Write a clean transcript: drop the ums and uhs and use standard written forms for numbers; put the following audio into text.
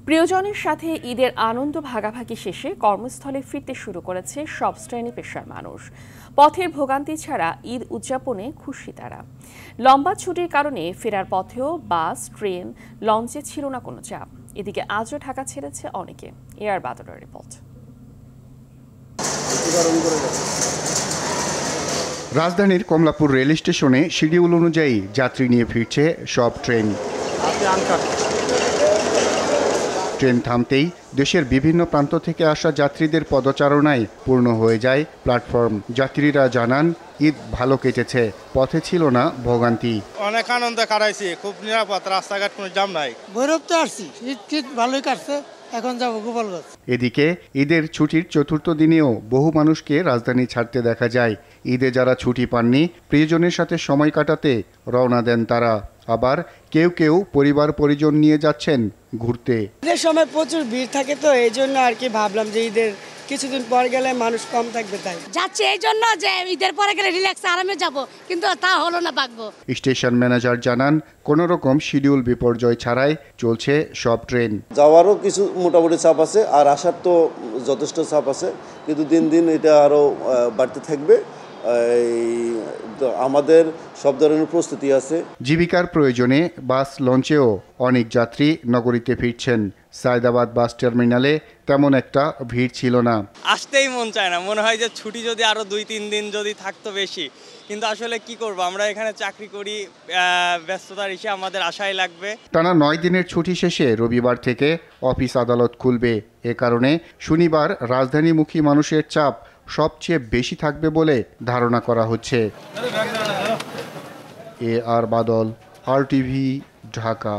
প্রিয়জনের সাথে ঈদের আনন্দ ভাগাভাগি শেষে কর্মস্থলে ফিরতে শুরু করেছে সব শ্রেণী পেশার মানুষ। পথের ভোগান্তি ছাড়া ঈদ উদযাপনে খুশি তারা। লম্বা ছুটির কারণে ফেরার পথেও বাস, ট্রেন, লঞ্চে ছিল না কোনো চাপ। এদিকে আজও ঢাকা ছেড়েছে অনেকে। এআর বাদলের রিপোর্ট। রাজধানীর কমলাপুর রেল স্টেশনে শিডিউল অনুযায়ী যাত্রী নিয়ে ফিরছে সব ট্রেন। ট্রেন থামতেই দেশের বিভিন্ন প্রান্ত থেকে আসা যাত্রীদের পদচারণায় পূর্ণ হয়ে যায় প্ল্যাটফর্ম। যাত্রীরা জানান ঈদ ভালো কেটেছে, পথে ছিল না ভোগান্তি। অনেক আনন্দ কাটাইছি, খুব নিরাপদ, রাস্তাঘাট কোনো জাম নাই। ভৈরব তো আসছি, ঈদ ভালোই কাটছে, এখন যাবো গোপালগঞ্জ। এদিকে ঈদের ছুটির চতুর্থ দিনেও বহু মানুষকে রাজধানী ছাড়তে দেখা যায়। ঈদে যারা ছুটি পাননি, প্রিয়জনের সাথে সময় কাটাতে রওনা দেন তারা। আবার কেউ কেউ পরিবার পরিজন নিয়ে যাচ্ছেন ঘুরতে। ঈদের সময় প্রচুর ভিড় থাকে, তো এই জন্য আর কি ভাবলাম যে ঈদের কিছুদিন পর গেলে মানুষ কম থাকবে, তাই যাচ্ছে এই জন্য যে ঈদের পরে গেলে রিল্যাক্স আরামে যাব, কিন্তু তা হলো না ভাগ্য। স্টেশন ম্যানেজার জানান কোনো রকম শিডিউল বিপর্যয় ছাড়াই চলছে সব ট্রেন। যাওয়ারও কিছু মোটামুটি চাপ আছে, আর আসার তো যথেষ্ট চাপ আছে, কিন্তু দিন দিন এটা আরও বাড়তে থাকবে। আমাদের সব ধরনের প্রস্তুতি আছে। জীবিকার প্রয়োজনে বাস, লঞ্চেও অনেক যাত্রী নগরীতে ফিরছেন। সায়দাবাদ বাস টার্মিনালে তেমন একটা ভিড় ছিল না। আসতেই মন চায় না, মনে হয় যে ছুটি যদি আরো 2-3 দিন যদি থাকতো বেশি, কিন্তু আসলে কি করব, আমরা এখানে চাকরি করি, ব্যস্ততার ইসে আমাদের আশাই লাগবে। টানা 9 দিনের ছুটি শেষে রবিবার থেকে অফিস আদালত খুলবে। এ কারণে শনিবার রাজধানীমুখী মানুষের চাপ সবচেয়ে বেশি থাকবে বলে ধারণা করা হচ্ছে। এআর বাদল, RTV, ঢাকা।